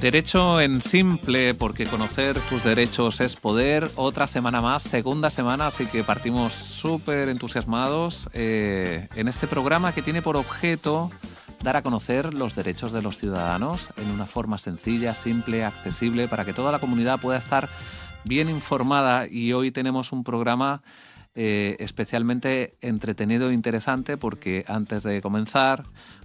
Derecho en simple, porque conocer tus derechos es poder. Otra semana más, segunda semana, así que partimos súper entusiasmados en este programa que tiene por objeto dar a conocer los derechos de los ciudadanos en una forma sencilla, simple, accesible, para que toda la comunidad pueda estar bien informada. Y hoy tenemos un programa especialmente entretenido e interesante, porque antes de comenzar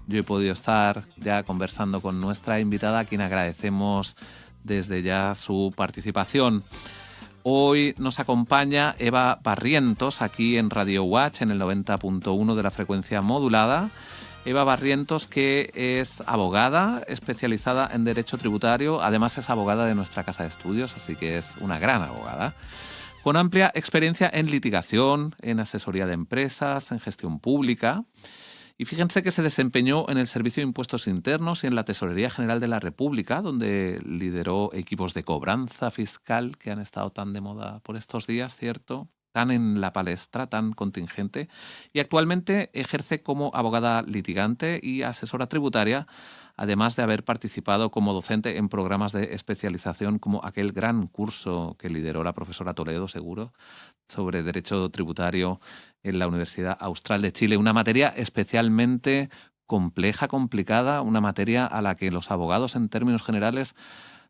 yo he podido estar ya conversando con nuestra invitada, a quien agradecemos desde ya su participación. Hoy nos acompaña Eva Barrientos aquí en Radio Watch en el 90.1 de la frecuencia modulada. Eva Barrientos, que es abogada especializada en Derecho Tributario, además es abogada de nuestra casa de estudios, así que es una gran abogada, con amplia experiencia en litigación, en asesoría de empresas, en gestión pública. Y fíjense que se desempeñó en el Servicio de Impuestos Internos y en la Tesorería General de la República, donde lideró equipos de cobranza fiscal que han estado tan de moda por estos días, ¿cierto? Tan en la palestra, tan contingente. Y actualmente ejerce como abogada litigante y asesora tributaria, además de haber participado como docente en programas de especialización como aquel gran curso que lideró la profesora Toledo, seguro, sobre Derecho Tributario en la Universidad Austral de Chile. Una materia especialmente compleja, complicada, una materia a la que los abogados, en términos generales,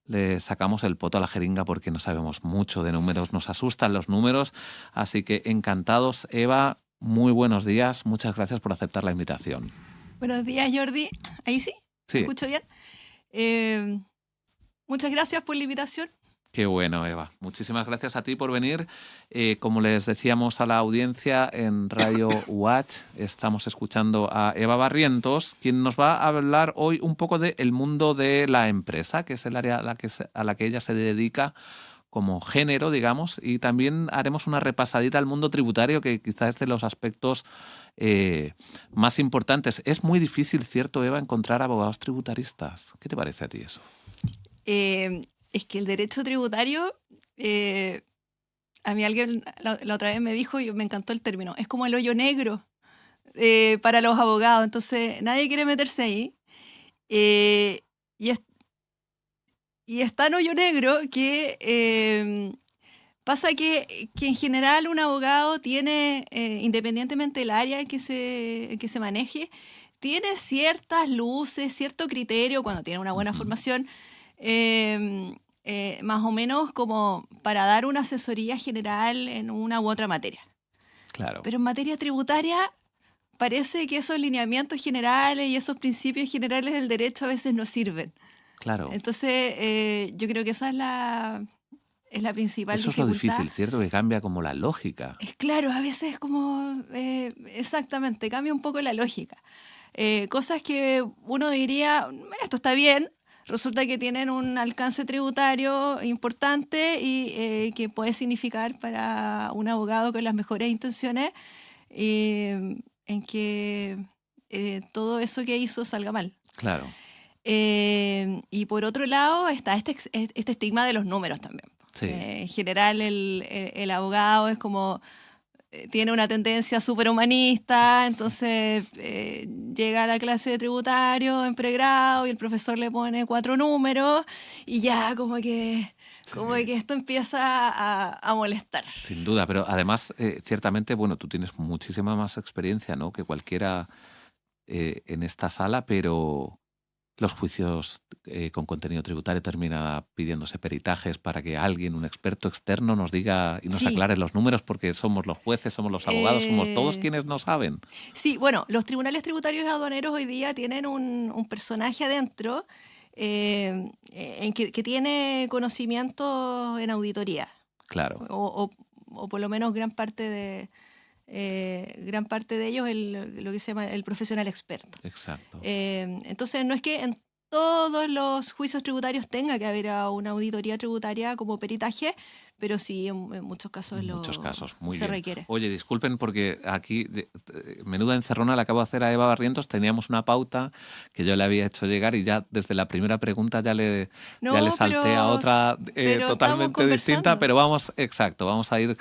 le sacamos el poto a la jeringa porque no sabemos mucho de números, nos asustan los números. Así que encantados, Eva, muy buenos días, muchas gracias por aceptar la invitación. Buenos días, Jordi. ¿Ahí sí? Sí. ¿Me escucho bien? Muchas gracias por la invitación. Qué bueno, Eva. Muchísimas gracias a ti por venir. Como les decíamos a la audiencia en Radio Watch, estamos escuchando a Eva Barrientos, quien nos va a hablar hoy un poco del mundo de la empresa, que es el área a la que ella se dedica como género, digamos, y también haremos una repasadita al mundo tributario, que quizás es de los aspectos más importantes. Es muy difícil, ¿cierto, Eva, encontrar abogados tributaristas? ¿Qué te parece a ti eso? Es que el derecho tributario, a mí alguien la otra vez me dijo, y me encantó el término, es como el hoyo negro para los abogados, entonces nadie quiere meterse ahí. Y es tan hoyo negro que pasa que en general un abogado tiene, independientemente del área en que se maneje, tiene ciertas luces, cierto criterio cuando tiene una buena formación, más o menos como para dar una asesoría general en una u otra materia. Claro. Pero en materia tributaria parece que esos lineamientos generales y esos principios generales del derecho a veces no sirven. Claro. Entonces, yo creo que esa es la principal dificultad. Eso es lo difícil, ¿cierto? Que cambia como la lógica. Claro, a veces es como, exactamente, cambia un poco la lógica. Cosas que uno diría, esto está bien, resulta que tienen un alcance tributario importante y que puede significar para un abogado con las mejores intenciones en que todo eso que hizo salga mal. Claro. Y por otro lado está este estigma de los números también. Sí. En general el abogado es como tiene una tendencia súper humanista, entonces llega a la clase de tributario en pregrado y el profesor le pone 4 números y ya como que esto empieza a molestar. Sin duda, pero además, ciertamente, bueno, tú tienes muchísima más experiencia, ¿no?, que cualquiera en esta sala, pero los juicios con contenido tributario termina pidiéndose peritajes para que alguien, un experto externo, nos diga y nos aclare los números, porque somos los jueces, somos los abogados, somos todos quienes no saben. Sí, bueno, los tribunales tributarios y aduaneros hoy día tienen un personaje adentro en que tiene conocimientos en auditoría. Claro. O por lo menos gran parte de ellos lo que se llama el profesional experto. Exacto. Entonces no es que en todos los juicios tributarios tenga que haber una auditoría tributaria como peritaje, pero sí en muchos casos muy se bien. requiere. Oye, disculpen porque aquí, menuda encerrona le acabo de hacer a Eva Barrientos. Teníamos una pauta que yo le había hecho llegar y ya desde la primera pregunta ya le salté a otra totalmente distinta, pero vamos a ir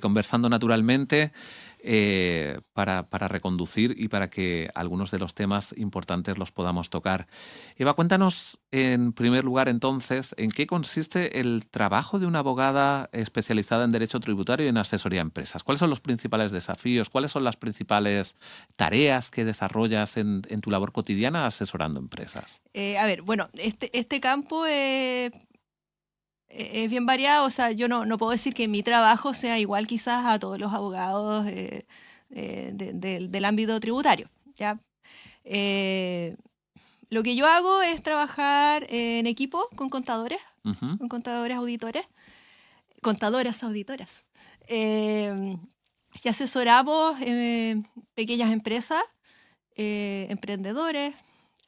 conversando naturalmente. para reconducir y para que algunos de los temas importantes los podamos tocar. Eva, cuéntanos en primer lugar entonces, ¿en qué consiste el trabajo de una abogada especializada en derecho tributario y en asesoría a empresas? ¿Cuáles son los principales desafíos? ¿Cuáles son las principales tareas que desarrollas en tu labor cotidiana asesorando empresas? A ver, bueno, este campo es bien variado, o sea, yo no puedo decir que mi trabajo sea igual quizás a todos los abogados del ámbito tributario, ¿ya? Eh, lo que yo hago es trabajar en equipo Ujú. con contadores auditores, contadoras auditoras, y asesoramos pequeñas empresas, emprendedores,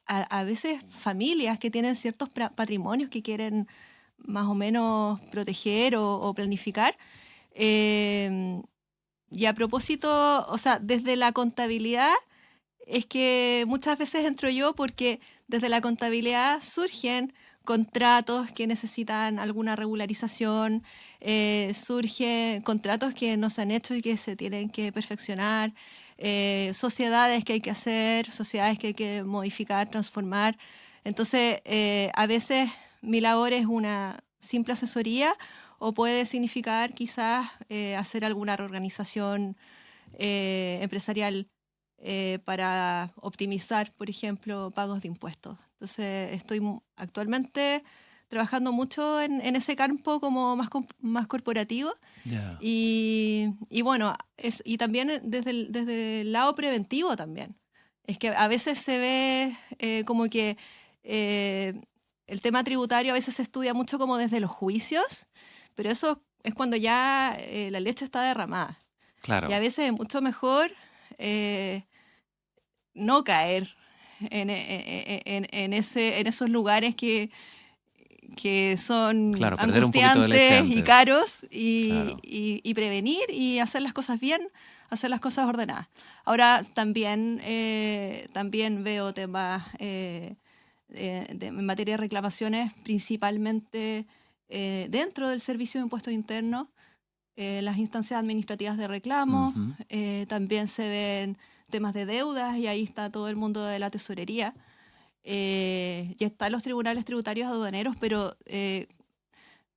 a veces familias que tienen ciertos patrimonios que quieren más o menos proteger o planificar. Eh, y a propósito, o sea, desde la contabilidad, es que muchas veces entro yo porque desde la contabilidad surgen contratos que necesitan alguna regularización, surgen contratos que no se han hecho y que se tienen que perfeccionar, sociedades que hay que hacer, sociedades que hay que modificar, transformar. Entonces, a veces mi labor es una simple asesoría o puede significar quizás hacer alguna reorganización empresarial para optimizar, por ejemplo, pagos de impuestos. Entonces, estoy actualmente trabajando mucho en ese campo como más corporativo Ya. y bueno, y también desde el lado preventivo también. Es que a veces se ve como que eh, el tema tributario a veces se estudia mucho como desde los juicios, pero eso es cuando ya la leche está derramada. Y a Claro, veces es mucho mejor eh, no caer en esos lugares que son claro, perder un poquito de leche angustiantes y antes. caros Claro. y prevenir y hacer las cosas bien, hacer las cosas ordenadas. Ahora también veo temas en materia de reclamaciones, principalmente dentro del Servicio de Impuestos Internos, las instancias administrativas de reclamo, Ujú. también se ven temas de deudas y ahí está todo el mundo de la tesorería. Y están los tribunales tributarios aduaneros, pero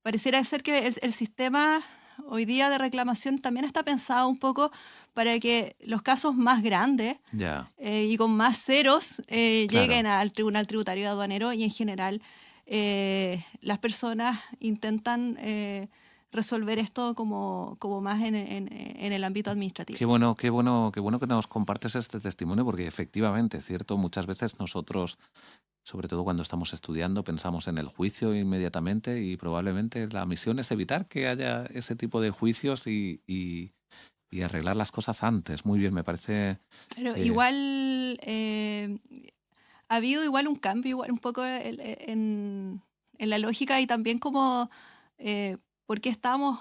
pareciera ser que el sistema hoy día de reclamación también está pensado un poco para que los casos más grandes Ya, y con más ceros lleguen claro. al tribunal tributario aduanero y en general las personas intentan resolver esto como más en el ámbito administrativo. Qué bueno, qué bueno, qué bueno que nos compartes este testimonio, porque efectivamente, cierto, muchas veces nosotros, sobre todo cuando estamos estudiando, pensamos en el juicio inmediatamente y probablemente la misión es evitar que haya ese tipo de juicios y arreglar las cosas antes. Muy bien, me parece. Pero eh, igual ha habido igual un cambio, igual un poco en la lógica y también como porque estamos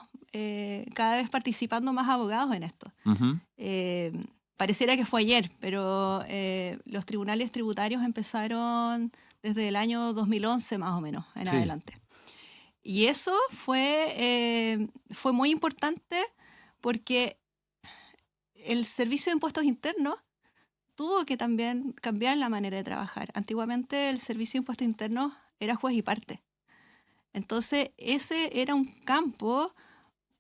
cada vez participando más abogados en esto. Ujú. Eh, Pareciera que fue ayer, pero los tribunales tributarios empezaron desde el año 2011 más o menos en Sí, adelante. Y eso fue muy importante porque el Servicio de Impuestos Internos tuvo que también cambiar la manera de trabajar. Antiguamente el Servicio de Impuestos Internos era juez y parte. Entonces ese era un campo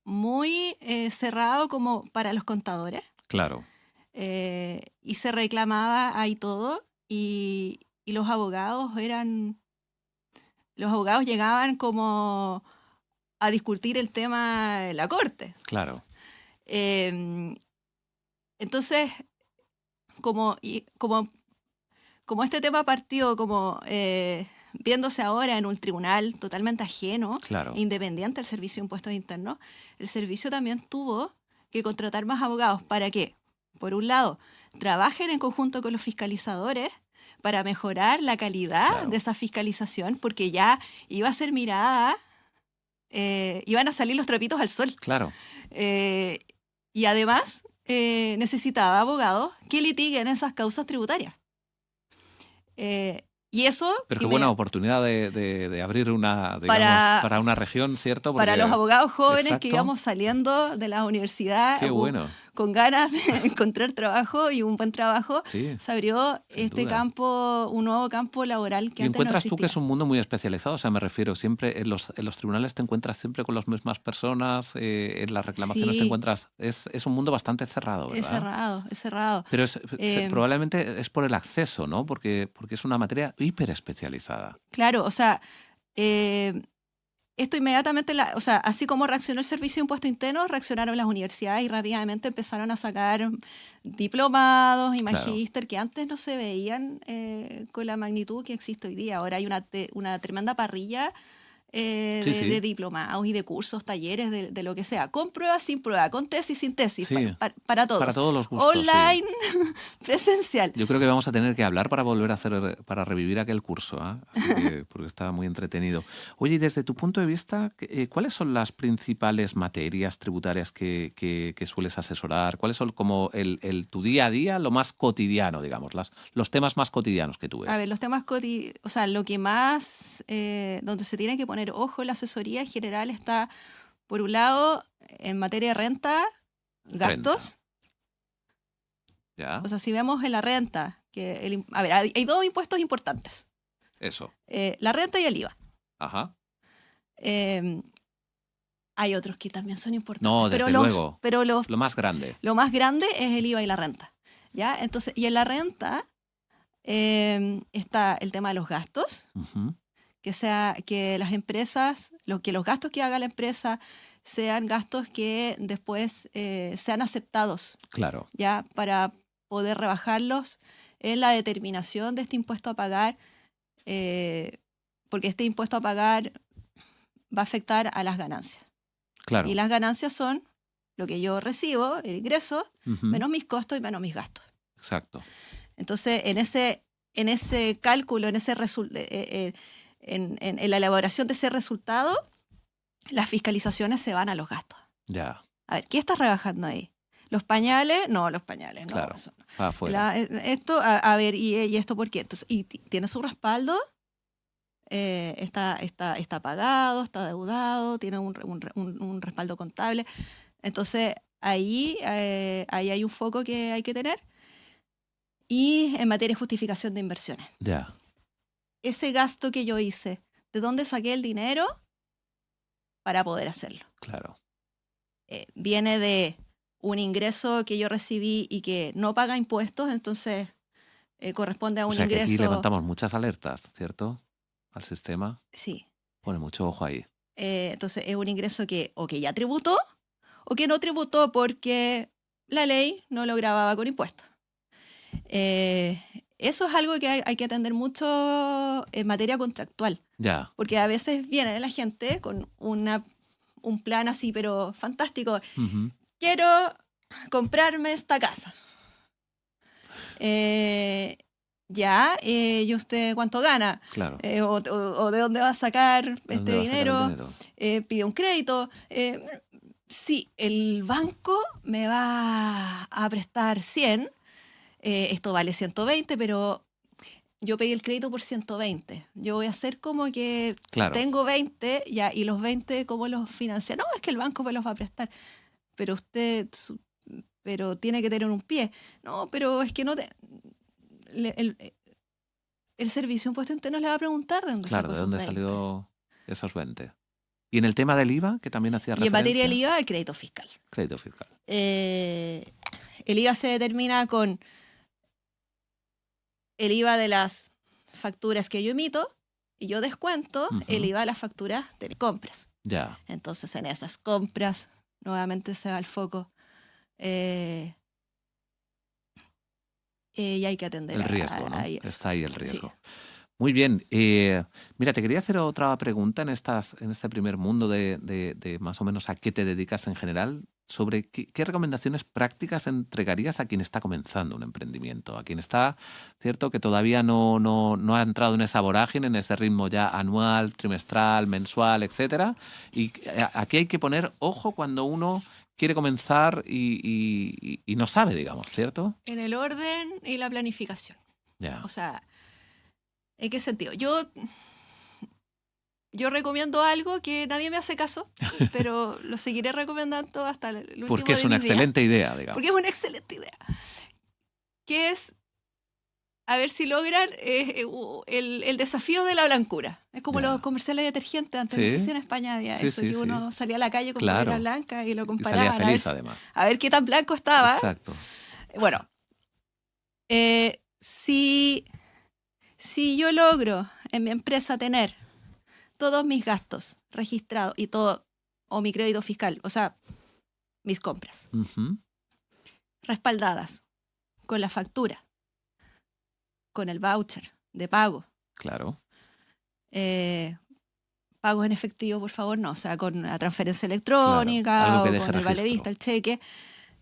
muy cerrado como para los contadores claro, y se reclamaba ahí todo y los abogados llegaban como a discutir el tema en la corte. claro. Em, entonces, como, como este tema partió como viéndose ahora en un tribunal totalmente ajeno Claro, e independiente al Servicio de Impuestos Internos, el servicio también tuvo que contratar más abogados. ¿Para qué? Por un lado, trabajen en conjunto con los fiscalizadores para mejorar la calidad de claro, esa fiscalización, porque ya iba a ser mirada, iban a salir los trapitos al sol. claro. Eh, y además necesitaba abogados que litiguen esas causas tributarias. Y eso Pero qué buena oportunidad de abrir una, digamos, para, para una región, ¿cierto? para los Porque, abogados jóvenes que exacto, íbamos saliendo de la universidad qué bueno. con ganas de encontrar trabajo y un buen trabajo, Sí, se abrió sin este duda. campo, un nuevo campo laboral que ¿Y antes no encuentras tú que es existía. un mundo muy especializado? O sea, me refiero, siempre en los tribunales te encuentras siempre con las mismas personas, en las reclamaciones te Sí, encuentras... Es un mundo bastante cerrado, es ¿verdad? cerrado, es cerrado. Pero Em, probablemente es por el acceso, ¿no? Porque es una materia hiper especializada. claro, o sea, eh, esto inmediatamente, o sea, así como reaccionó el Servicio de Impuesto Interno, reaccionaron las universidades y rápidamente empezaron a sacar diplomados y Claro. magíster que antes no se veían con la magnitud que existe hoy día. Ahora hay una tremenda parrilla Sí, de sí, diplomados y de cursos, talleres, de lo que sea, con prueba, sin prueba, con tesis, sin tesis, sí. para Para todos. todos los gustos, sí. Online, presencial. Yo creo que vamos a tener que hablar para volver a hacer, para revivir aquel curso, ¿ah? Así que, porque estaba muy entretenido. Oye, y desde tu punto de vista, ¿cuáles son las principales materias tributarias que sueles asesorar? ¿Cuáles son como tu día a día, lo más cotidiano, digamos, los temas más cotidianos que tú A ves? ver, los temas o sea, lo que más, donde se tiene que poner ojo en la asesoría en general está, por un lado, en materia de renta, Renta, gastos. ¿ya? O sea, si vemos en la renta, a ver, hay dos impuestos importantes, Eso. la renta y el IVA. Ajá. Em, Hay otros que también son importantes, No, desde luego. pero Lo más grande. lo más grande es el IVA y la renta, ¿ya? Entonces, y en la renta está el tema de los gastos, Ujú, que las empresas, que los gastos que haga la empresa sean gastos que después sean aceptados, claro. ¿ya? Para poder rebajarlos en la determinación de este impuesto a pagar, eh, porque este impuesto a pagar va a afectar a las ganancias. Y Claro. las ganancias son lo que yo recibo, el ingreso, Ujú, menos mis costos y menos mis gastos. exacto. Entonces, en ese cálculo, en la elaboración de ese resultado, las fiscalizaciones se van a los gastos. Ya, A ver, ¿qué estás rebajando ahí? ¿Los pañales? No, los pañales, no. claro. Eso no. Para afuera. Esto, a ver, ¿y esto por qué? Entonces, tiene su respaldo, está pagado, está deudado, tiene un respaldo contable. Entonces, ahí hay un foco que hay que tener. Y en materia de justificación de inversiones. Ya, Ese gasto que yo hice, ¿de dónde saqué el dinero para poder hacerlo? claro. Viene de un ingreso que yo recibí y que no paga impuestos, entonces corresponde a O un sea que aquí ingreso, levantamos muchas alertas, ¿cierto? Al sistema. sí. Pone mucho ojo ahí. Entonces es un ingreso que o que ya tributó o que no tributó porque la ley no lo grababa con impuestos. Eso es algo que hay que atender mucho en materia contractual. Ya. Porque a veces viene la gente con un plan así, pero fantástico. Ujú, Quiero comprarme esta casa. Eh, ¿Y usted cuánto gana? claro. O de dónde va a sacar ¿De este dónde va a sacar el dinero? dinero? Pide un crédito. Sí, el banco me va a prestar 100. Esto vale 120, pero yo pedí el crédito por 120. Yo voy a hacer como que Claro. tengo 20 ya, y los 20, ¿cómo los financia? No, es que el banco me los va a prestar. Pero pero tiene que tener un pie. No, pero es que no te... el servicio de impuesto interno le va a preguntar de dónde Claro, sacó ¿de esos dónde 20. salió esos 20? Y en el tema del IVA, que también hacía Y en materia del referencia, IVA, el crédito fiscal. crédito fiscal. El IVA se determina con el IVA de las facturas que yo emito y yo descuento el Ujú, IVA de las facturas de mis compras. ya. Entonces, en esas compras, nuevamente se va el foco y hay que atender El riesgo, ¿no? a eso. Está ahí el Sí. riesgo. Muy bien. Mira, te quería hacer otra pregunta en este primer mundo de más o menos a qué te dedicas en general, sobre qué recomendaciones prácticas entregarías a quien está comenzando un emprendimiento, a quien está, cierto, que todavía no ha entrado en esa vorágine, en ese ritmo ya anual, trimestral, mensual, etcétera. Y aquí hay que poner ojo cuando uno quiere comenzar y no sabe, digamos, ¿cierto? En el orden y la planificación. Ya. O sea, ¿en qué sentido? yo recomiendo algo que nadie me hace caso, pero lo seguiré recomendando hasta el último Porque es de una mis días. excelente idea, digamos. Porque es una excelente idea. Que es, a ver si logran el desafío de la blancura. Es como Ya. los comerciales de detergentes. Antes, no sé Sí, si en España había sí, eso, sí, que sí. uno salía a la calle con Claro. polera blanca y lo Y salía comparaban feliz, además. a ver qué tan blanco estaba. Exacto. Bueno, si yo logro en mi empresa tener todos mis gastos registrados y todo, o mi crédito fiscal, o sea, mis compras, Ujú. respaldadas con la factura, con el voucher de pago, Claro. pagos en efectivo, por favor, no, o sea, con la transferencia Claro. electrónica Algo que o deje con el registro. valevista, el cheque.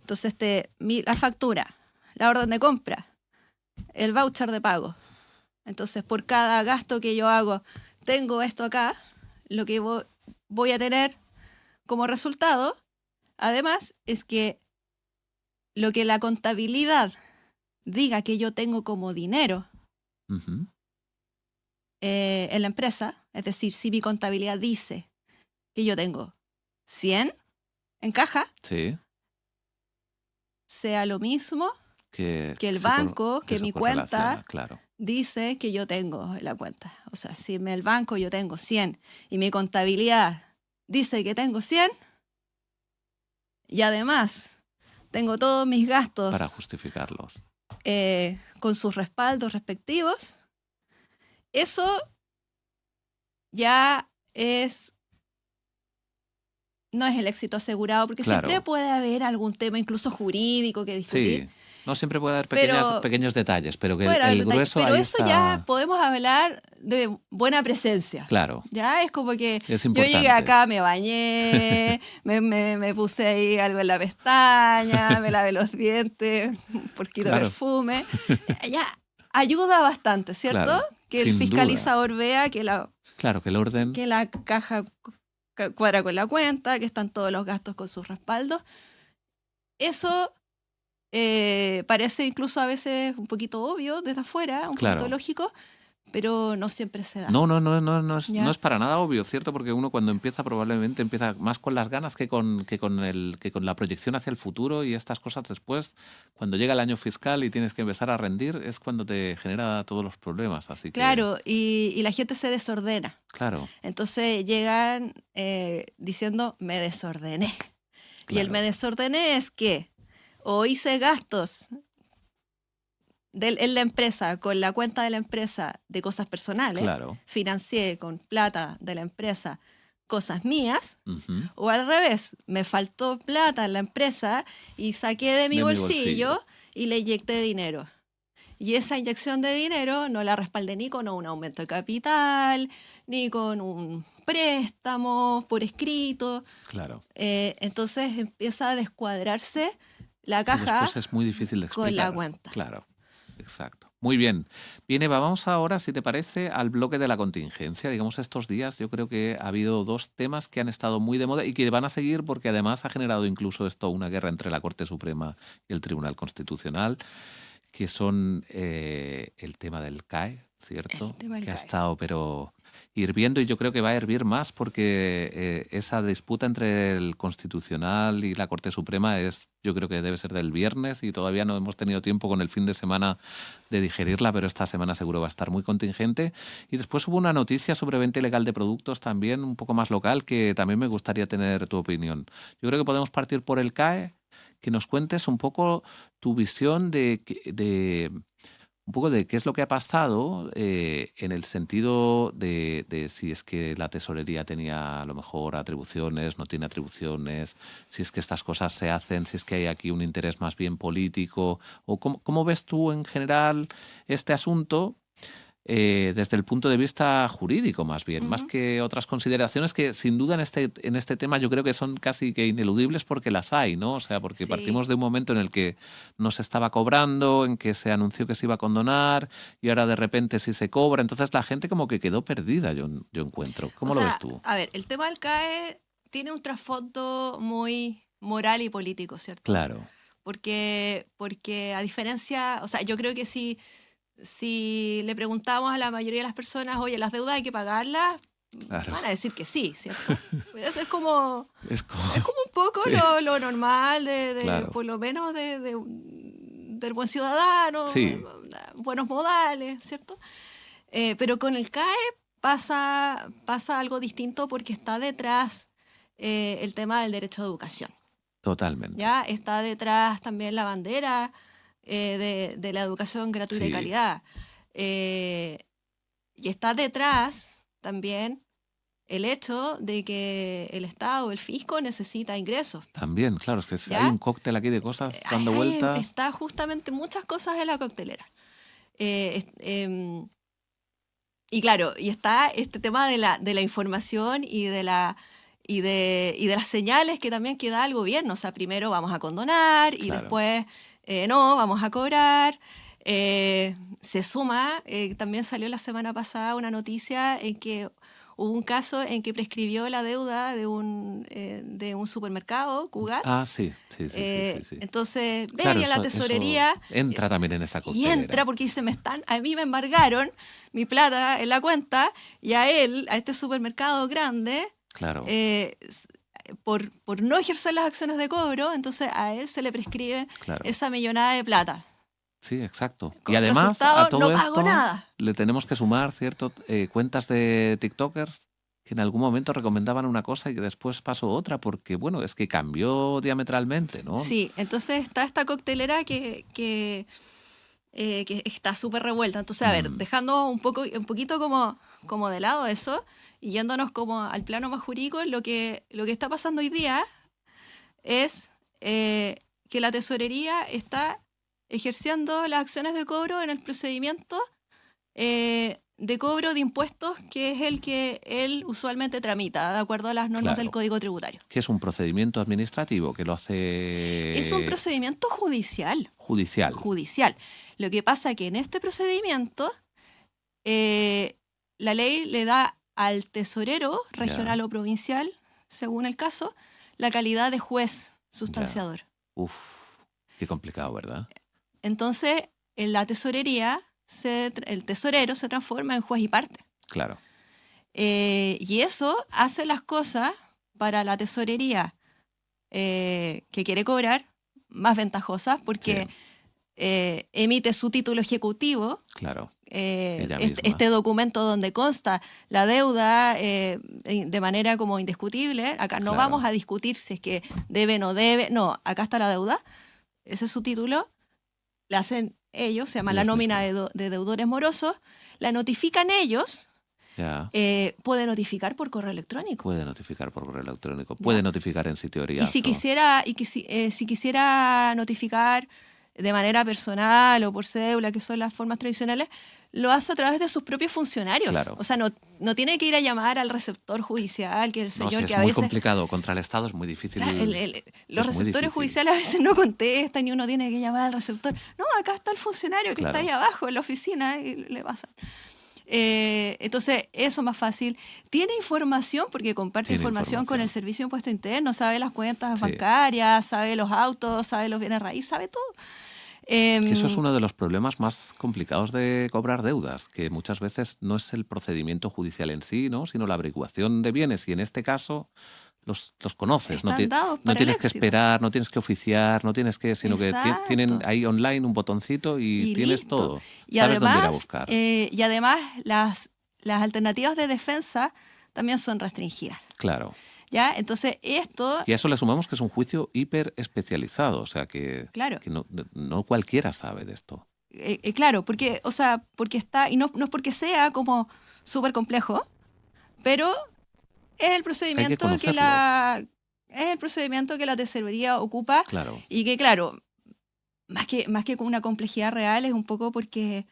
Entonces, la factura, la orden de compra, el voucher de pago. Entonces, por cada gasto que yo hago, tengo esto acá, lo que voy a tener como resultado, además, es que lo que la contabilidad diga que yo tengo como dinero Ujú. en la empresa, es decir, si mi contabilidad dice que yo tengo 100 en caja, Sí. sea lo mismo Que el se banco, que eso mi correlaciona, cuenta claro. dice que yo tengo en la cuenta. O sea, si en el banco yo tengo 100 y mi contabilidad dice que tengo 100 y además tengo todos mis gastos Para justificarlos. con sus respaldos respectivos, eso ya no es el éxito asegurado, porque Claro. siempre puede haber algún tema incluso jurídico que discutir. Sí. No siempre puede haber Pero- pequeños detalles, pero que Puede haber el detalles, grueso pero ahí eso está. ya podemos hablar de buena presencia. Claro. Ya es como que Es yo importante. llegué acá, me bañé, me puse ahí algo en la pestaña, me lavé los dientes, un poquito de Claro. perfume. Ya ayuda bastante, ¿cierto? Claro, Que el sin fiscalizador vea que Claro, que el orden. que la caja cuadra con la cuenta, que están todos los gastos con sus respaldos. Eso parece incluso a veces un poquito obvio desde afuera, un Claro. poquito lógico, pero no siempre se da. No Ya. es para nada obvio, ¿cierto? Porque uno cuando empieza probablemente empieza más con las ganas que con la proyección hacia el futuro, y estas cosas después, cuando llega el año fiscal y tienes que empezar a rendir, es cuando te genera todos los problemas. Así que, Claro, y la gente se desordena. claro, Entonces llegan diciendo, me desordené. Y el claro. me desordené es que o hice gastos en la empresa, con la cuenta de la empresa de cosas personales, Claro. financié con plata de la empresa cosas mías, Ujú. o al revés, me faltó plata en la empresa y saqué de mi bolsillo y le inyecté dinero. Y esa inyección de dinero no la respaldé ni con un aumento de capital, ni con un préstamo por escrito. Claro. Entonces empieza a descuadrarse la Y caja después es muy difícil de explicar. con la cuenta. Claro, exacto. Muy bien. Bien, Eva, vamos ahora, si te parece, al bloque de la contingencia. Digamos, estos días yo creo que ha habido dos temas que han estado muy de moda y que van a seguir, porque además ha generado incluso esto una guerra entre la Corte Suprema y el Tribunal Constitucional, que son el tema del CAE, ¿cierto? El tema del que ha CAE. estado, pero hirviendo, y yo creo que va a hervir más, porque esa disputa entre el Constitucional y la Corte Suprema yo creo que debe ser del viernes, y todavía no hemos tenido tiempo con el fin de semana de digerirla, pero esta semana seguro va a estar muy contingente. Y después hubo una noticia sobre venta ilegal de productos también, un poco más local, que también me gustaría tener tu opinión. Yo creo que podemos partir por el CAE, que nos cuentes un poco tu visión un poco de qué es lo que ha pasado, en el sentido de si es que la tesorería tenía a lo mejor atribuciones, no tiene atribuciones, si es que estas cosas se hacen, si es que hay aquí un interés más bien político, o cómo ves tú en general este asunto, desde el punto de vista jurídico más bien, más Ujú. que otras consideraciones que sin duda en este tema yo creo que son casi que ineludibles, porque las hay, ¿no? O sea, porque Sí. partimos de un momento en el que no se estaba cobrando, en que se anunció que se iba a condonar, y ahora de repente sí se cobra. Entonces la gente como que quedó perdida, yo encuentro. ¿Cómo lo ves tú? A ver, el tema del CAE tiene un trasfondo muy moral y político, ¿cierto? Claro, Porque a diferencia, o sea, yo creo que si le preguntamos a la mayoría de las personas, oye, las deudas hay que pagarlas, Claro. van a decir que sí, ¿cierto? Pues es como, Es como... es como un poco Sí, lo normal claro. por lo menos del buen ciudadano, Sí, buenos modales, ¿cierto? Pero con el CAE pasa algo distinto porque está detrás el tema del derecho a educación. totalmente. Ya está detrás también la bandera de la educación gratuita y Sí, calidad. Eh, y está detrás también el hecho de que el Estado, el fisco, necesita ingresos. también, claro, es que hay ¿Ya? un cóctel aquí de cosas dando vueltas. Está justamente muchas cosas en la coctelera. Eh, es- em, y claro, y está este tema de la información y de las señales que también que da el gobierno. O sea, primero vamos a condonar y Claro. después no, vamos a cobrar. Se suma, también salió la semana pasada una noticia en que hubo un caso en que prescribió la deuda de un supermercado, Cugat. Ah, sí, sí, sí, sí, sí, sí. Entonces, Claro, venía la eso tesorería entra también en esa y entra coctelera. porque dice, a mí me embargaron mi plata en la cuenta y a él, a este supermercado grande, Claro, eh, s- por no ejercer las acciones de cobro, entonces a él se le prescribe claro. esa millonada de plata. Sí, exacto. Y Con además, a resultado, no todo pago esto nada. le tenemos que sumar, ¿cierto? Cuentas de TikTokers que en algún momento recomendaban una cosa y que después pasó otra, porque, bueno, es que cambió diametralmente, ¿no? Sí, entonces está esta coctelera que está súper revuelta. Entonces, a ver, Mm, dejando un poquito como de lado eso y yéndonos como al plano más jurídico, lo que está pasando hoy día es que la tesorería está ejerciendo las acciones de cobro en el procedimiento de cobro de impuestos, que es el que él usualmente tramita, de acuerdo a las normas del claro. Código Tributario. Que es un procedimiento administrativo que lo Es un hace procedimiento judicial. judicial. Judicial. Lo que pasa es que en este procedimiento eh, la ley le da al tesorero Ya, regional o provincial, según el caso, la calidad de juez ya. sustanciador. Uf, qué complicado, ¿verdad? Entonces, en la tesorería, el tesorero se transforma en juez y parte. Claro. Y eso hace las cosas para la tesorería que quiere cobrar más ventajosas Sí, porque emite su título ejecutivo, claro. Ella este misma. documento donde consta la deuda de manera como indiscutible. Acá no Claro. vamos a discutir si es que debe o no debe. No, acá está la deuda. Ese es su título. La hacen ellos, se llama la Ellos nómina mismos. de deudores morosos. La notifican ellos. Ya. Puede notificar por correo electrónico. Puede notificar por correo electrónico. Puede ¿Ya? notificar en sitio Y si Oriazo. quisiera, si quisiera notificar de manera personal o por cédula, que son las formas tradicionales, lo hace a través de sus propios funcionarios. Claro. O sea, no tiene que ir a llamar al receptor judicial, que el No, señor sí, que es a muy veces... complicado. Contra el Estado es muy difícil. Claro, los Es muy receptores difícil. judiciales a veces no contestan y uno tiene que llamar al receptor. No, acá está el funcionario que está Claro. ahí abajo en la oficina y le pasan. Entonces, eso es más fácil. Tiene información porque comparte Tiene información con el información. Servicio de Impuesto Interno, sabe las cuentas Sí. bancarias, sabe los autos, sabe los bienes raíces, sabe todo. Que eso es Em, uno de los problemas más complicados de cobrar deudas, que muchas veces no es el procedimiento judicial en sí, ¿no? Sino la averiguación de bienes. Y en este caso los conoces. No, Están dados no para el tienes que éxito. esperar, no tienes que oficiar, no tienes que, sino que tienen Exacto. ahí online un botoncito y Y tienes listo. todo. Sabes dónde ir a buscar. Y además las alternativas de defensa también son restringidas. Claro. ¿Ya? Entonces, esto, Y a eso le sumamos que es un juicio hiper especializado, o sea claro, que no cualquiera sabe de esto. claro, porque, o sea, porque está, y no es porque sea como súper complejo, pero es el Hay que procedimiento conocerlo. es el procedimiento que la tesorería ocupa Claro. y que, claro, más que con una complejidad real es un poco porque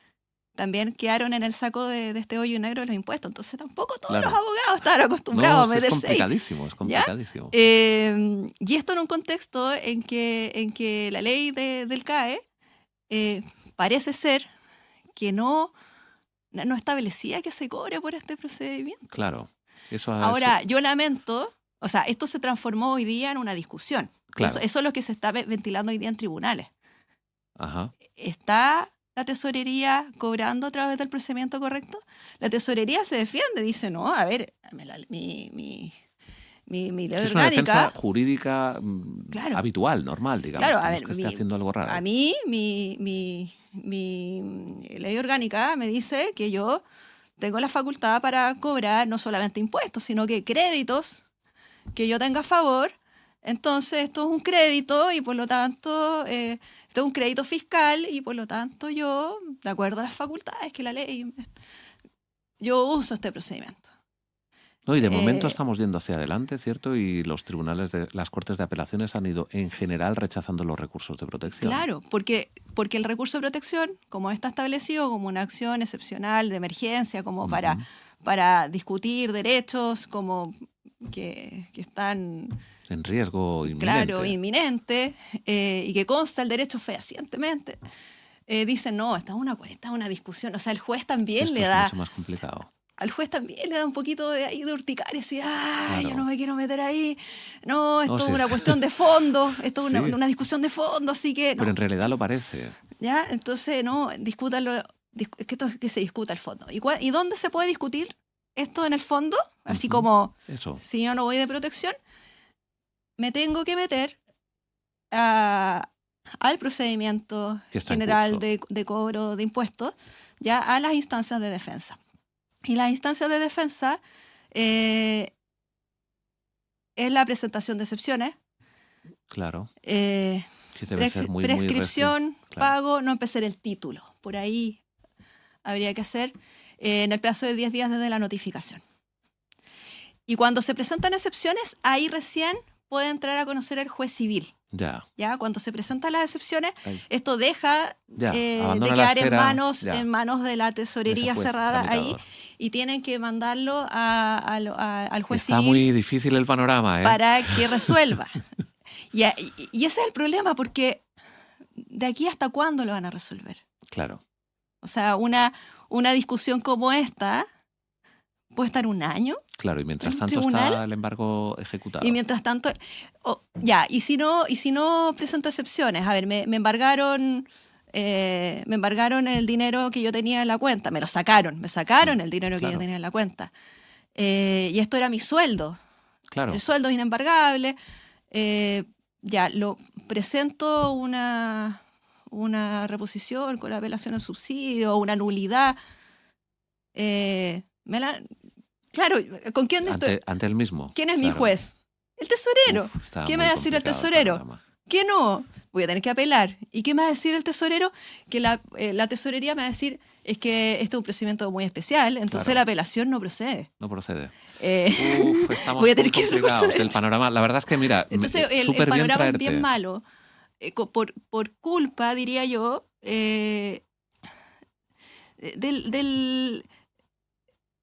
también quedaron en el saco de este hoyo negro de los impuestos. Entonces tampoco todos los Claro. abogados estaban No, acostumbrados a sí, es meterse ahí. complicadísimo, es ¿Ya? complicadísimo. Y esto en un contexto en que la ley del CAE parece ser que no establecía que se cobre por este procedimiento. Claro. Eso, Ahora, yo lamento, o sea, esto se transformó hoy día en una discusión. claro. Eso es lo que se está ventilando hoy día en tribunales. Ajá. Está la tesorería cobrando a través del procedimiento correcto, la tesorería se defiende, dice, no, a ver, mi ley Es una defensa orgánica, jurídica claro, habitual, normal, digamos. claro, Que a no es ver, que esté haciendo algo a raro. mí mi ley orgánica me dice que yo tengo la facultad para cobrar no solamente impuestos, sino que créditos que yo tenga a favor. Entonces, esto es un crédito y por lo tanto, esto es un crédito fiscal y por lo tanto yo, de acuerdo a las facultades que la ley, yo uso este procedimiento. No, y de momento Eh, estamos yendo hacia adelante, ¿cierto? Y los tribunales las Cortes de Apelaciones han ido en general rechazando los recursos de protección. Claro, porque el recurso de protección, como está establecido como una acción excepcional de emergencia, como para discutir derechos como que están en riesgo inminente. Claro, inminente, y que consta el derecho fehacientemente, dicen, no, esta es una discusión. O sea, el juez también Esto le es da... mucho más complicado. Al juez también le da un poquito de urticaria, decir, Claro. yo no me quiero meter ahí. No, esto No, es sí, una cuestión de fondo, esto es Sí. una discusión de fondo, así que... No. Pero en realidad lo parece. ¿Ya? Entonces, no, discútanlo, que se discuta el fondo. ¿Y dónde se puede discutir esto en el fondo? Así como, Eso. si yo no voy de protección, me tengo que meter al procedimiento general de cobro de impuestos, ya a las instancias de defensa. Y las instancias de defensa es la presentación de excepciones. Claro. Que debe ser muy prescripción, pago, no empezar el título. Por ahí habría que hacer en el plazo de 10 días desde la notificación. Y cuando se presentan excepciones, ahí recién puede entrar a conocer el juez civil. Ya, cuando se presentan las excepciones, esto deja de quedar en manos de la tesorería cerrada ahí, y tienen que mandarlo al juez civil. Está muy difícil el panorama, para que resuelva. Y ese es el problema, porque ¿de aquí hasta cuándo lo van a resolver? Claro. O sea, una discusión como esta puede estar un año. Claro, y mientras tanto está el embargo ejecutado. Y mientras tanto, y si no presento excepciones, a ver, me embargaron el dinero que yo tenía en la cuenta, me sacaron el dinero que yo tenía en la cuenta. Y esto era mi sueldo. Claro. El sueldo es inembargable. Ya, lo presento una reposición con la apelación al subsidio, una nulidad. Claro, ¿con quién estoy? Ante el mismo. ¿Quién es mi juez? El tesorero. ¿Qué me va a decir el tesorero? ¿Qué no? Voy a tener que apelar. ¿Y qué me va a decir el tesorero? Que la tesorería me va a decir, es que este es un procedimiento muy especial, entonces la apelación no procede. No procede. Estamos voy a tener muy complicados. El panorama, la verdad es que, mira, entonces el panorama es bien malo. Por culpa, diría yo,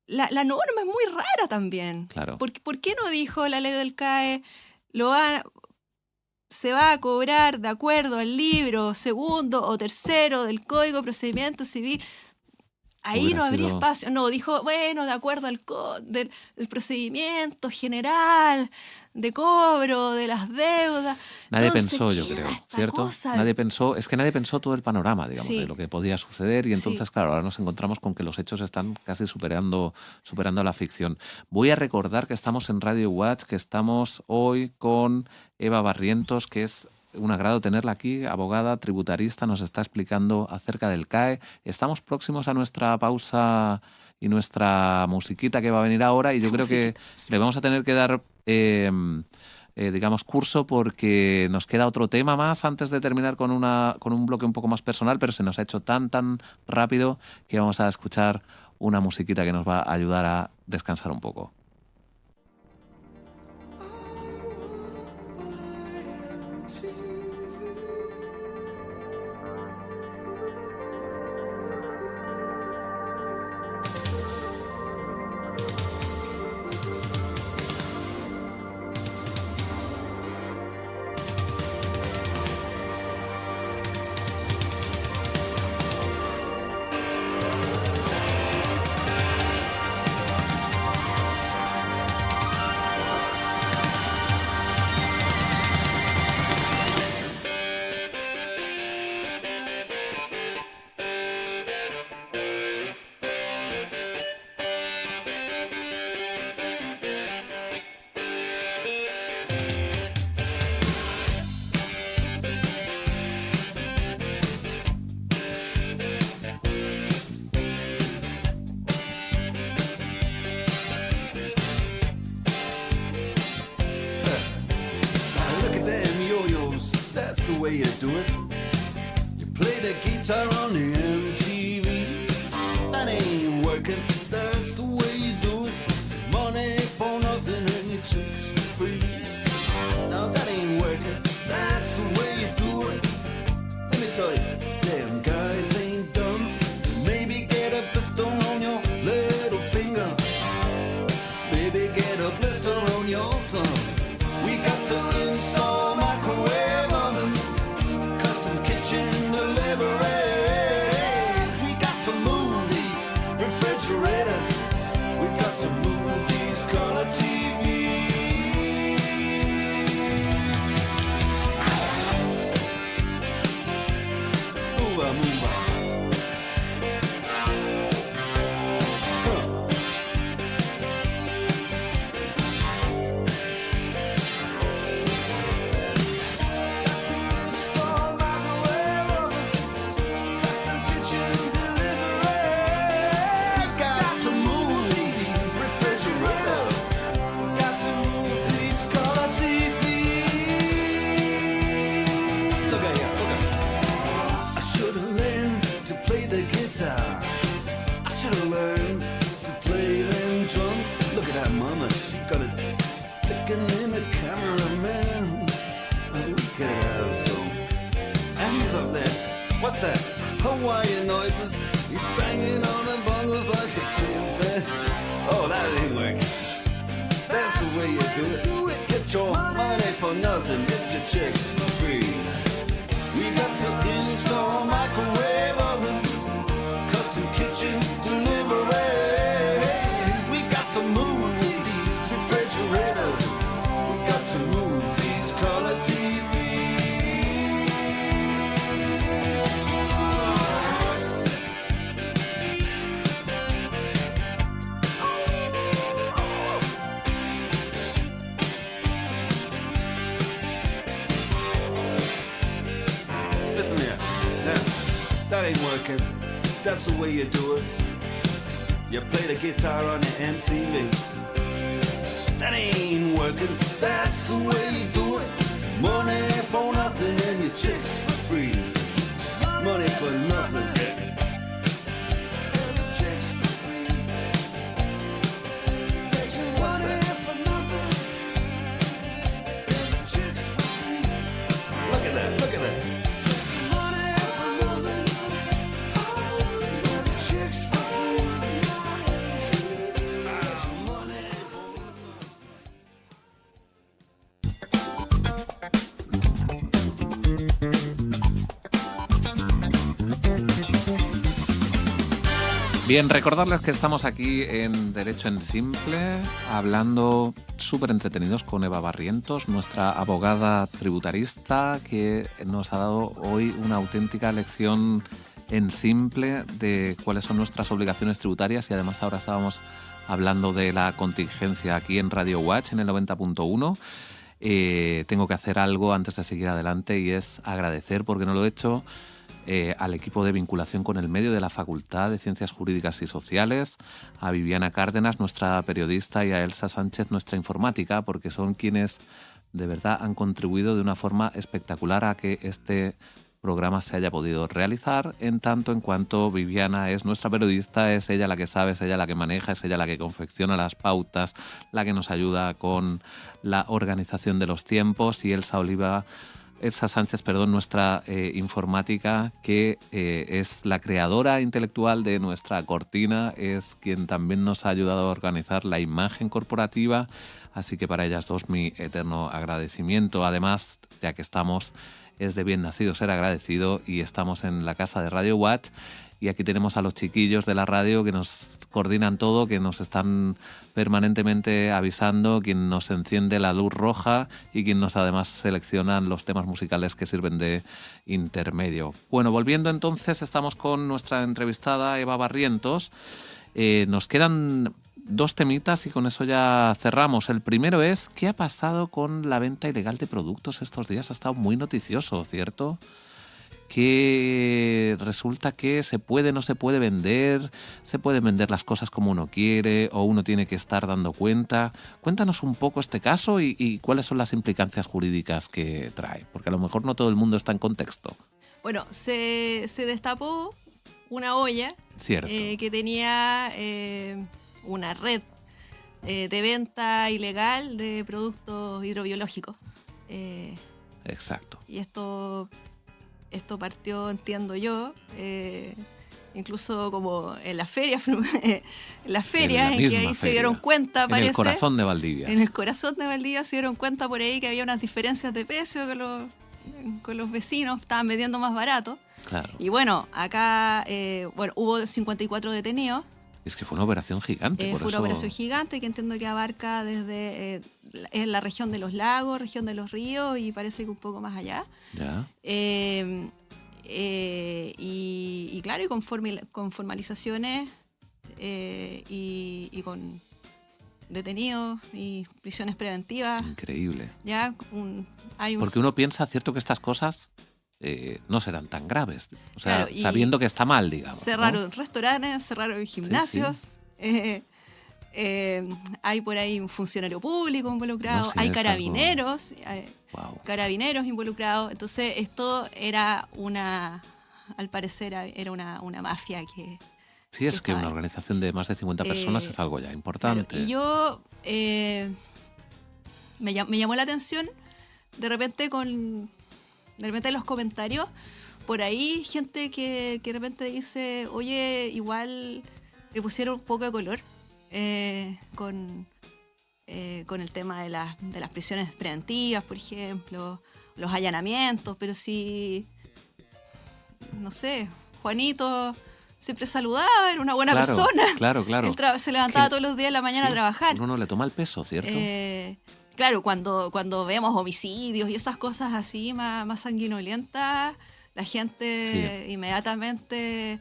la norma es muy rara también. Claro. ¿Por qué no dijo la ley del CAE, se va a cobrar de acuerdo al libro segundo o tercero del Código de Procedimiento Civil? Ahí no habría espacio. No, dijo, bueno, de acuerdo al del procedimiento general de cobro de las deudas. Nadie pensó, yo creo, ¿cierto? Nadie pensó todo el panorama, digamos, de lo que podía suceder, y entonces, claro, ahora nos encontramos con que los hechos están casi superando la ficción. Voy a recordar que estamos en Radio Watch, que estamos hoy con Eva Barrientos, que es un agrado tenerla aquí, abogada, tributarista, nos está explicando acerca del CAE. Estamos próximos a nuestra pausa y nuestra musiquita que va a venir ahora, y yo creo que le vamos a tener que dar, digamos, curso, porque nos queda otro tema más antes de terminar con un bloque un poco más personal, pero se nos ha hecho tan rápido que vamos a escuchar una musiquita que nos va a ayudar a descansar un poco. guitar on the MTV. That ain't working, that's the way you do it. Money for nothing and your chicks for free. Now that ain't working, that's the way you do it. Let me tell you, damn guys ain't dumb. Maybe get a blister on your little finger. Maybe get a blister on your thumb. We got to install microwave ovens, custom kitchen deliveries. We got to move these refrigerators. We got to move these color TVs. Move on, move on. What's that? Hawaiian noises. He's banging on the bongos like a chimpanzee. Oh, that ain't working. That's the way you do it. Get your money for nothing. Get your chicks for free. We got to install microwave oven, custom kitchen deliveries. We got to move these refrigerators. We got to move these color TVs. That ain't working, that's the way you do it. You play the guitar on the MTV. That ain't working, that's the way you do it. Money for nothing and your chicks for free. Money for nothing. Look at that, look at that. Bien, recordarles que estamos aquí en Derecho en Simple, hablando súper entretenidos con Eva Barrientos, nuestra abogada tributarista, que nos ha dado hoy una auténtica lección en simple de cuáles son nuestras obligaciones tributarias, y además ahora estábamos hablando de la contingencia aquí en Radio Watch, en el 90.1. Tengo que hacer algo antes de seguir adelante, y es agradecer, porque no lo he hecho, al equipo de vinculación con el medio de la Facultad de Ciencias Jurídicas y Sociales, a Viviana Cárdenas, nuestra periodista, y a Elsa Sánchez, nuestra informática, porque son quienes de verdad han contribuido de una forma espectacular a que este programa se haya podido realizar, en tanto en cuanto Viviana es nuestra periodista, es ella la que sabe, es ella la que maneja, es ella la que confecciona las pautas, la que nos ayuda con la organización de los tiempos, y Elsa Sánchez, nuestra informática, que es la creadora intelectual de nuestra cortina, es quien también nos ha ayudado a organizar la imagen corporativa, así que para ellas dos mi eterno agradecimiento. Además, ya que estamos, es de bien nacido ser agradecido, y estamos en la casa de Radio Watch, y aquí tenemos a los chiquillos de la radio que nos coordinan todo, que nos están permanentemente avisando, quien nos enciende la luz roja y quien nos además seleccionan los temas musicales que sirven de intermedio. Bueno, volviendo entonces, estamos con nuestra entrevistada Eva Barrientos. Nos quedan dos temitas y con eso ya cerramos. El primero es, ¿qué ha pasado con la venta ilegal de productos estos días? Ha estado muy noticioso, ¿cierto? Que resulta que se puede, no se puede vender, se pueden vender las cosas como uno quiere, o uno tiene que estar dando cuenta. Cuéntanos un poco este caso y cuáles son las implicancias jurídicas que trae, porque a lo mejor no todo el mundo está en contexto. Bueno, se destapó una olla Cierto. que tenía una red de venta ilegal de productos hidrobiológicos. Exacto. Y esto partió, entiendo yo, incluso como en las ferias, en las ferias en que misma ahí se feria, dieron cuenta, En parece. el corazón de Valdivia. En el corazón de Valdivia se dieron cuenta por ahí que había unas diferencias de precio con los vecinos, estaban vendiendo más barato. Claro. Y bueno, acá hubo 54 detenidos. Es que fue una operación gigante. Por Fue una eso... operación gigante que entiendo que abarca desde la región de los lagos, región de los ríos y parece que un poco más allá. Ya. Y claro, y con formalizaciones y con detenidos y prisiones preventivas. Increíble. Ya hay un Porque uno piensa, cierto, que estas cosas no serán tan graves. O sea, Claro, y sabiendo que está mal, digamos. ¿no? cerraron restaurantes, cerraron gimnasios. Hay por ahí un funcionario público involucrado, No sé, hay es carabineros, Wow. carabineros involucrados. Entonces esto era al parecer era una mafia que... Sí, es que estaba una ahí. organización de más de 50 personas es algo ya importante. Claro, y yo me llamó la atención de repente en los comentarios por ahí gente que de repente dice, oye, igual le pusieron un poco de color con el tema de las prisiones preventivas, por ejemplo, los allanamientos, pero sí, no sé, Juanito siempre saludaba, era una buena Claro, persona. Claro, claro. Él se levantaba que- todos los días en la mañana Sí, a trabajar. Uno no le toma el peso, ¿cierto? Claro, cuando vemos homicidios y esas cosas así más sanguinolentas, la gente inmediatamente...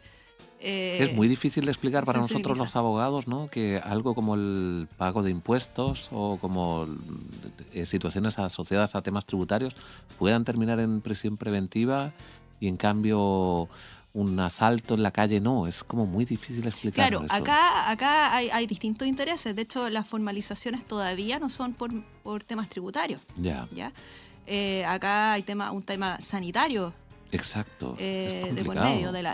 Es muy difícil de explicar para nosotros sensibiliza. los abogados, ¿no? Que algo como el pago de impuestos o como situaciones asociadas a temas tributarios puedan terminar en prisión preventiva y en cambio un asalto en la calle no. Es como muy difícil explicar Claro, eso. acá hay distintos intereses. De hecho, las formalizaciones todavía no son por temas tributarios. Ya, ¿Ya? Acá hay un tema sanitario exacto. Es de por complicado. medio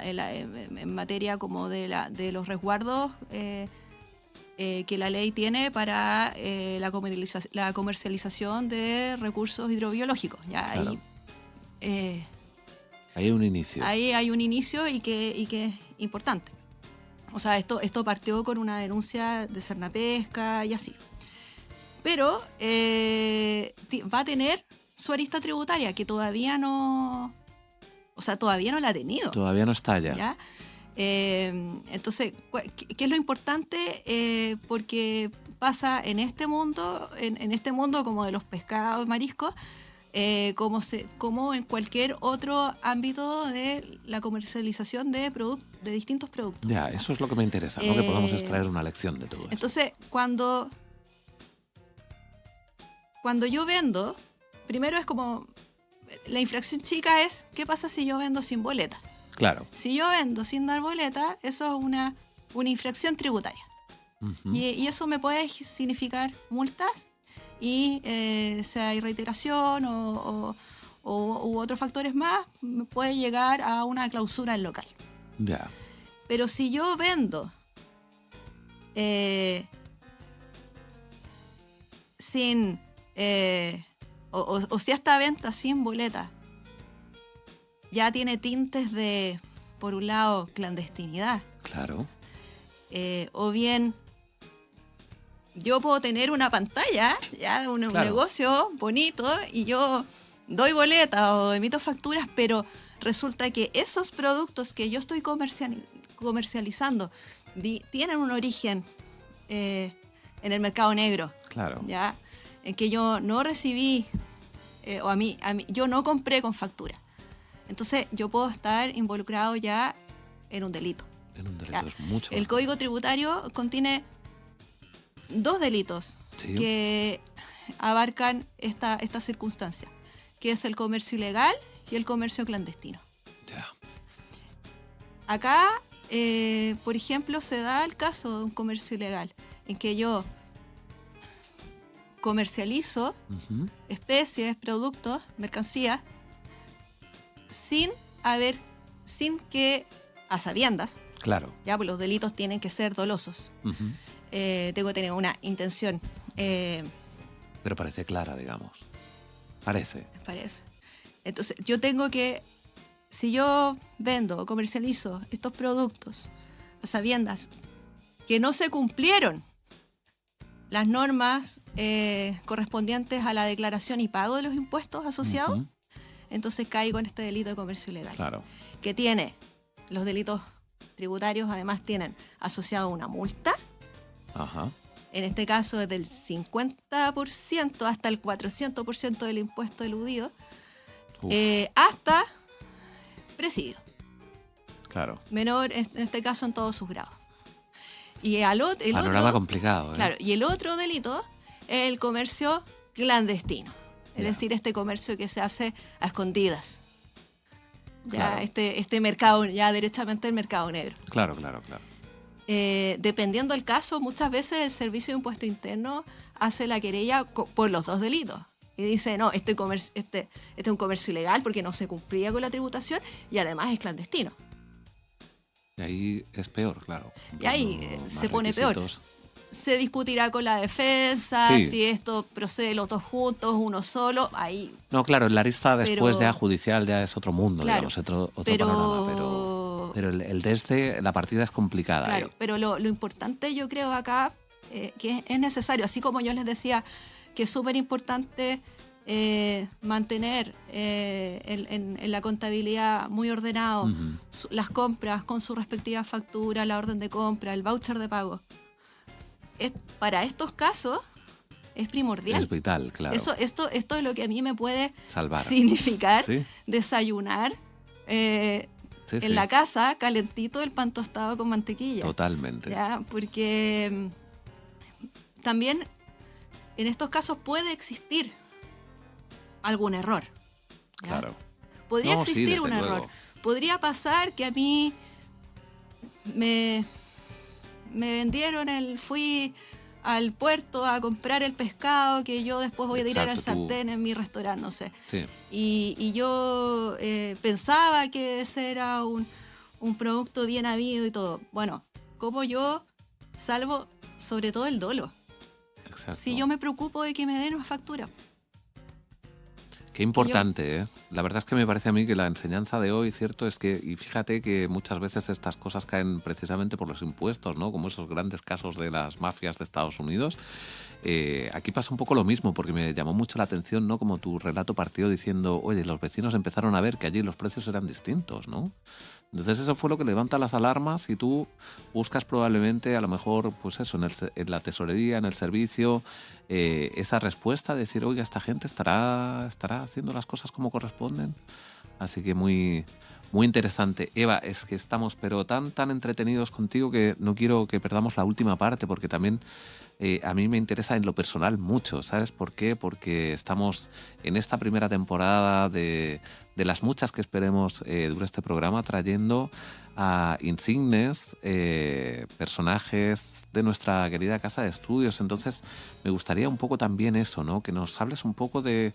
en materia como de los resguardos que la ley tiene para la comercialización de recursos hidrobiológicos. ¿Ya? Claro. Ahí Ahí hay un inicio. ahí hay un inicio y que es importante. O sea, esto partió con una denuncia de Cernapesca y así. Pero va a tener su arista tributaria, que todavía no la ha tenido. Todavía no está allá. ¿Ya? Entonces, ¿qué es lo importante? Porque pasa en este mundo, en este mundo como de los pescados, mariscos, como en cualquier otro ámbito de la comercialización de distintos productos. Ya, eso es lo que me interesa, ¿no? Que podamos extraer una lección de todo eso. Entonces, cuando yo vendo, primero es como, la infracción chica es, ¿qué pasa si yo vendo sin boleta? Claro. Si yo vendo sin dar boleta, eso es una infracción tributaria. Ujú. Y eso me puede significar multas y si hay reiteración u otros factores más, me puede llegar a una clausura en local. Ya. Pero si yo vendo sin... o si esta venta sin boleta ya tiene tintes de, por un lado, clandestinidad, Claro. o bien yo puedo tener una pantalla, ya un Claro. negocio bonito, y yo doy boleta o emito facturas, pero resulta que esos productos que yo estoy comercializando tienen un origen en el mercado negro, Claro. ya, en que yo no recibí o a mí yo no compré con factura. Entonces yo puedo estar involucrado ya en un delito. En un delito Ya. es mucho. El más Código Tributario contiene 2 delitos Sí. que abarcan esta circunstancia, que es el comercio ilegal y el comercio clandestino. Ya. Acá, por ejemplo, se da el caso de un comercio ilegal, en que yo comercializo Ujú. especies, productos, mercancías, sin haber, sin que, a sabiendas, Claro. ya, pues los delitos tienen que ser dolosos. Ujú. Tengo que tener una intención, Pero parece clara, digamos. Parece. me parece. Entonces, yo tengo que, si yo vendo o comercializo estos productos a sabiendas que no se cumplieron las normas correspondientes a la declaración y pago de los impuestos asociados, Ujú. entonces caigo en este delito de comercio ilegal. Claro. Que tiene, los delitos tributarios además tienen asociado una multa, Ajá. en este caso desde el 50% hasta el 400% del impuesto eludido, Uf, hasta presidio. claro. Menor, en este caso en todos sus grados. Y el Panorama otro, complicado, ¿eh? claro, y el otro delito es el comercio clandestino. Es Ya. decir, este comercio que se hace a escondidas. Ya Claro. este mercado, ya derechamente el mercado negro. Claro, claro, claro. Dependiendo del caso, muchas veces el Servicio de Impuesto Interno hace la querella por los dos delitos. Y dice, no, este es un comercio ilegal porque no se cumplía con la tributación y además es clandestino. Y ahí es peor, claro. Y ahí, Cuando más se pone peor. requisitos. Se discutirá con la defensa, Sí. si esto procede los dos juntos, uno solo, ahí. No, claro, la lista después Pero- ya judicial ya es otro mundo, Claro, digamos, otro pero, panorama. Pero el desde, la partida es complicada. claro, pero lo importante yo creo acá, que es necesario, así como yo les decía, que es súper importante mantener en la contabilidad muy ordenado Ujú. las compras con su respectiva factura, la orden de compra, el voucher de pago. Para estos casos es primordial. Es vital, claro. Esto es lo que a mí me puede Salvar. significar Sí, desayunar sí, en sí. la casa calentito el pan tostado con mantequilla. Totalmente. ¿Ya? Porque también en estos casos puede existir algún error. ¿ya? Claro. Podría No, sí, existir desde un luego. error. Podría pasar que a mí me vendieron fui al puerto a comprar el pescado que yo después voy a tirar al Exacto, tú- sartén en mi restaurante, no sé. Sí, Y yo pensaba que ese era un producto bien habido y todo. Bueno, como yo salvo sobre todo el dolo. exacto. Si yo me preocupo de que me den una factura. Qué importante, ¿eh? La verdad es que me parece a mí que la enseñanza de hoy, cierto, es que, y fíjate que muchas veces estas cosas caen precisamente por los impuestos, ¿no? Como esos grandes casos de las mafias de Estados Unidos. Aquí pasa un poco lo mismo, porque me llamó mucho la atención, ¿no? Como tu relato partió diciendo, oye, los vecinos empezaron a ver que allí los precios eran distintos, ¿no? Entonces eso fue lo que levanta las alarmas y tú buscas probablemente, a lo mejor, pues eso, en la tesorería, en el servicio, esa respuesta de decir, oiga, esta gente estará haciendo las cosas como corresponden. Así que muy, muy interesante. Eva, es que estamos pero tan entretenidos contigo que no quiero que perdamos la última parte, porque también a mí me interesa en lo personal mucho. ¿Sabes por qué? Porque estamos en esta primera temporada de las muchas que esperemos dure este programa, trayendo a insignes personajes de nuestra querida casa de estudios. Entonces me gustaría un poco también eso, ¿no? Que nos hables un poco de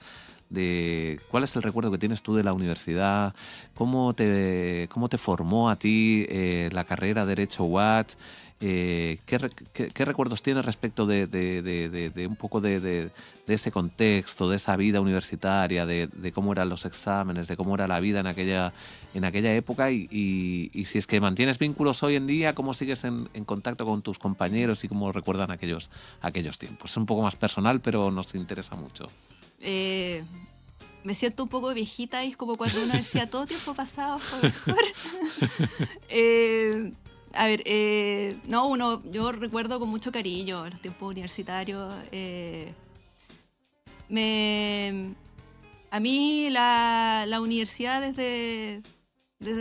cuál es el recuerdo que tienes tú de la universidad, cómo te formó a ti la carrera Derecho UAT, qué recuerdos tienes respecto de un poco de ese contexto, de esa vida universitaria, de cómo eran los exámenes, de cómo era la vida en aquella época y si es que mantienes vínculos hoy en día, cómo sigues en contacto con tus compañeros y cómo recuerdan aquellos tiempos. Es un poco más personal, pero nos interesa mucho. Me siento un poco viejita y es como cuando uno decía todo tiempo pasado fue mejor. A ver, yo recuerdo con mucho cariño los tiempos universitarios. A mí la universidad desde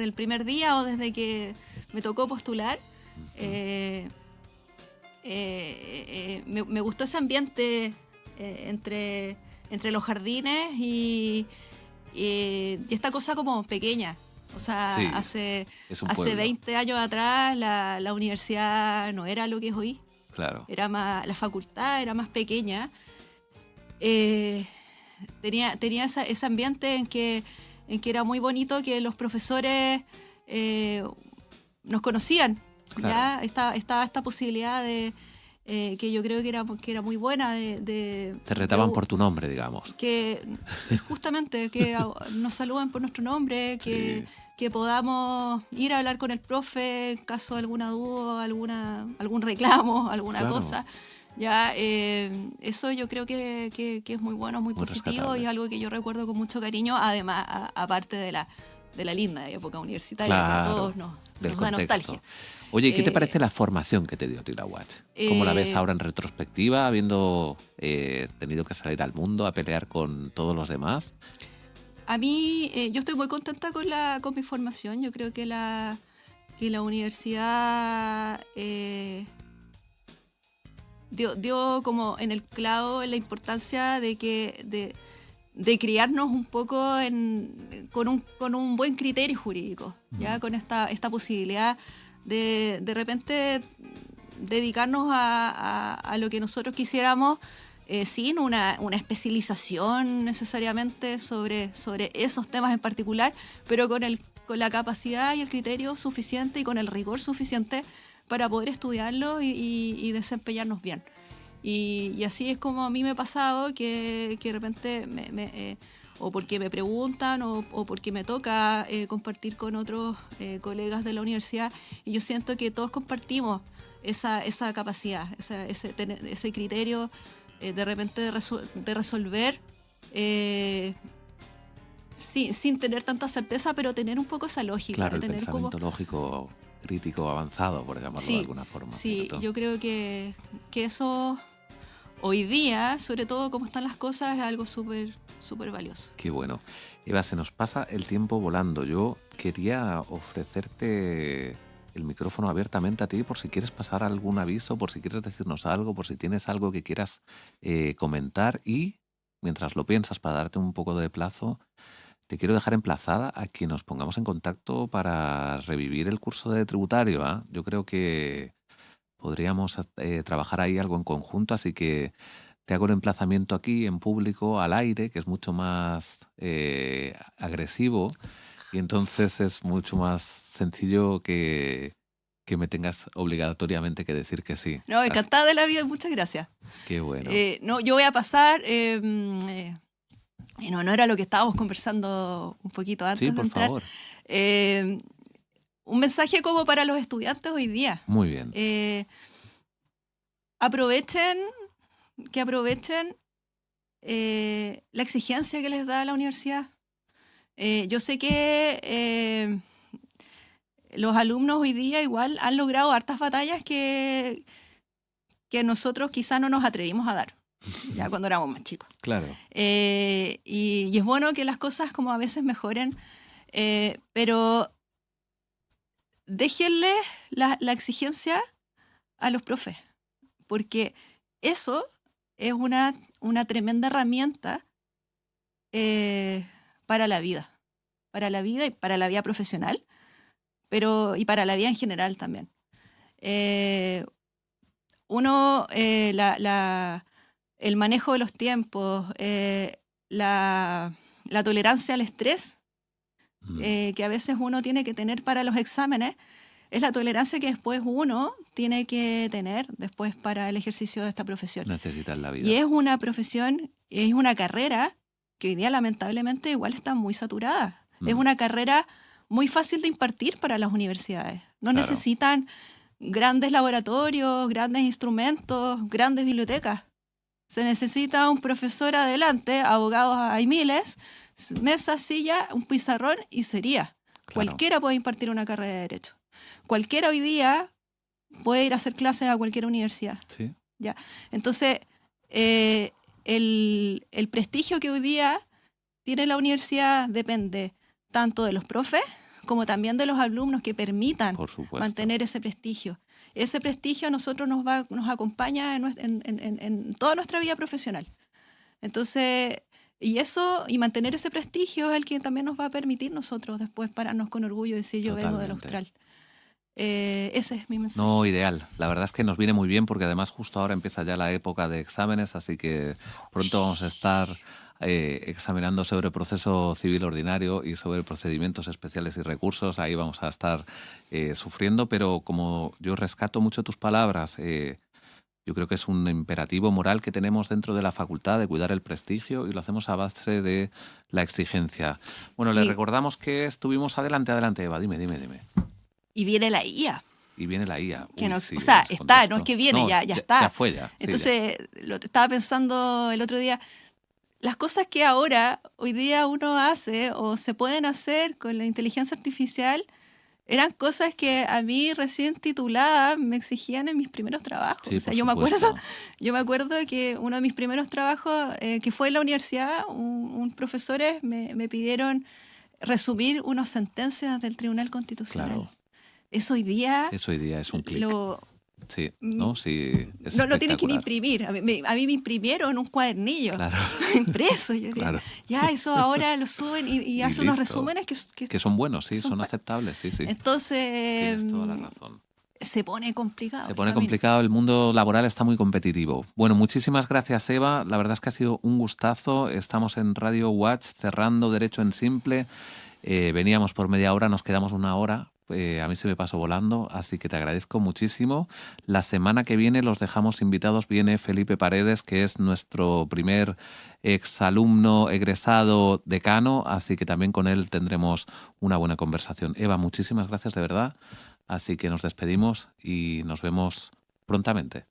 el primer día o desde que me tocó postular, me gustó ese ambiente entre los jardines y esta cosa como pequeña. O sea, Sí, hace es un pueblo. 20 años atrás la universidad no era lo que es hoy. Claro. La facultad era más pequeña. Tenía ese ambiente en en que era muy bonito que los profesores nos conocían. Claro. ¿ya? Estaba esta posibilidad de que yo creo que era muy buena Te retaban de- por tu nombre, digamos. que justamente que nos saluden por nuestro nombre, Sí. que podamos ir a hablar con el profe en caso de alguna duda, algún reclamo, alguna Claro. cosa. Eso yo creo que es muy bueno, muy Muy positivo rescatable. y algo que yo recuerdo con mucho cariño, además, aparte de la linda época universitaria que a Claro, todos nos del da contexto. nostalgia. Oye, ¿y qué te Eh, parece la formación que te dio Tirahuach? ¿Cómo la ves eh, ahora en retrospectiva, habiendo tenido que salir al mundo a pelear con todos los demás? A mí, yo estoy muy contenta con mi formación. Yo creo que la universidad dio como en el clavo la importancia de criarnos un poco con un buen criterio jurídico, ¿ya? Con esta posibilidad de repente dedicarnos a lo que nosotros quisiéramos sin una especialización necesariamente sobre esos temas en particular, pero con la capacidad y el criterio suficiente y con el rigor suficiente para poder estudiarlo y desempeñarnos bien. Y así es como a mí me ha pasado que de repente o porque me preguntan o porque me toca compartir con otros colegas de la universidad y yo siento que todos compartimos esa capacidad, ese criterio de repente de resolver sin tener tanta certeza, pero tener un poco esa lógica, Claro, el de tener como... pensamiento lógico, crítico, avanzado, por llamarlo de Sí, alguna forma. sí, ¿cierto? yo creo que eso hoy día, sobre todo como están las cosas, es algo súper valioso. Qué bueno. Eva, se nos pasa el tiempo volando. Yo quería ofrecerte el micrófono abiertamente a ti por si quieres pasar algún aviso, por si quieres decirnos algo, por si tienes algo que quieras comentar y, mientras lo piensas, para darte un poco de plazo, te quiero dejar emplazada a que nos pongamos en contacto para revivir el curso de tributario. ¿Ah? Yo creo que podríamos trabajar ahí algo en conjunto, así que te hago el emplazamiento aquí en público, al aire, que es mucho más agresivo y entonces es mucho más sencillo que me tengas obligatoriamente que decir que sí. No, Así encantada de la vida, muchas gracias. que bueno. No, yo voy a pasar en honor a lo que estábamos conversando un poquito antes Sí, de por entrar. favor. Un mensaje como para los estudiantes hoy día. Muy bien. Aprovechen la exigencia que les da la universidad. Yo sé que los alumnos hoy día igual han logrado hartas batallas que nosotros quizá no nos atrevimos a dar, ya cuando éramos más chicos. Claro. Y es bueno que las cosas como a veces mejoren, pero déjenle la exigencia a los profes, porque eso es una tremenda herramienta para la vida y para la vida profesional, y para la vida en general también. El manejo de los tiempos, la tolerancia al estrés que a veces uno tiene que tener para los exámenes, es la tolerancia que después uno tiene que tener después para el ejercicio de esta profesión. Necesitas la vida. Y es una profesión, es una carrera que hoy día lamentablemente igual está muy saturada. Es una carrera muy fácil de impartir para las universidades. No Claro. necesitan grandes laboratorios, grandes instrumentos, grandes bibliotecas. Se necesita un profesor adelante, abogados hay miles, mesa, silla, un pizarrón y sería. Claro. Cualquiera puede impartir una carrera de Derecho. Cualquiera hoy día puede ir a hacer clases a cualquier universidad. Sí. ¿Ya? Entonces, el prestigio que hoy día tiene la universidad depende tanto de los profes como también de los alumnos que permitan Por supuesto. mantener ese prestigio. Ese prestigio a nosotros nos acompaña en toda nuestra vida profesional. Entonces, y mantener ese prestigio es el que también nos va a permitir nosotros después pararnos con orgullo y decir yo vengo del Totalmente. Austral. Ese es mi mensaje. No, ideal. La verdad es que nos viene muy bien porque además justo ahora empieza ya la época de exámenes, así que pronto vamos a estar examinando sobre proceso civil ordinario y sobre procedimientos especiales y recursos. Ahí vamos a estar sufriendo, pero como yo rescato mucho tus palabras, yo creo que es un imperativo moral que tenemos dentro de la facultad de cuidar el prestigio y lo hacemos a base de la exigencia. Bueno, le Y- recordamos que estuvimos adelante, Eva, dime. Y viene la IA. Y viene la IA. Que Uy, no, sí, o sea, en ese está, no es contexto. que viene, No, ya está. Ya fue, ya. Sí, ya. Entonces, estaba pensando el otro día, las cosas que ahora, hoy día uno hace o se pueden hacer con la inteligencia artificial, eran cosas que a mí recién titulada me exigían en mis primeros trabajos. Sí, O sea, por yo me supuesto. acuerdo que uno de mis primeros trabajos, que fue en la universidad, un profesores me pidieron resumir unas sentencias del Tribunal Constitucional. Claro. Eso hoy día Eso hoy día es un clic. Sí, Mm, ¿no? Sí, es no tienes que ni espectacular. imprimir. A mí me imprimieron un cuadernillo Claro, impreso. Yo diría, claro. ya, eso ahora lo suben y Y hacen unos listo. resúmenes Que son buenos, sí, que son son pa- aceptables, sí. Entonces, Tienes toda la razón. se pone complicado. Se el pone camino. complicado, el mundo laboral está muy competitivo. Bueno, muchísimas gracias, Eva. La verdad es que ha sido un gustazo. Estamos en Radio Watch cerrando Derecho en Simple. Veníamos por media hora, nos quedamos una hora. A mí se me pasó volando, así que te agradezco muchísimo. La semana que viene los dejamos invitados. Viene Felipe Paredes, que es nuestro primer exalumno egresado decano, así que también con él tendremos una buena conversación. Eva, muchísimas gracias de verdad. Así que nos despedimos y nos vemos prontamente.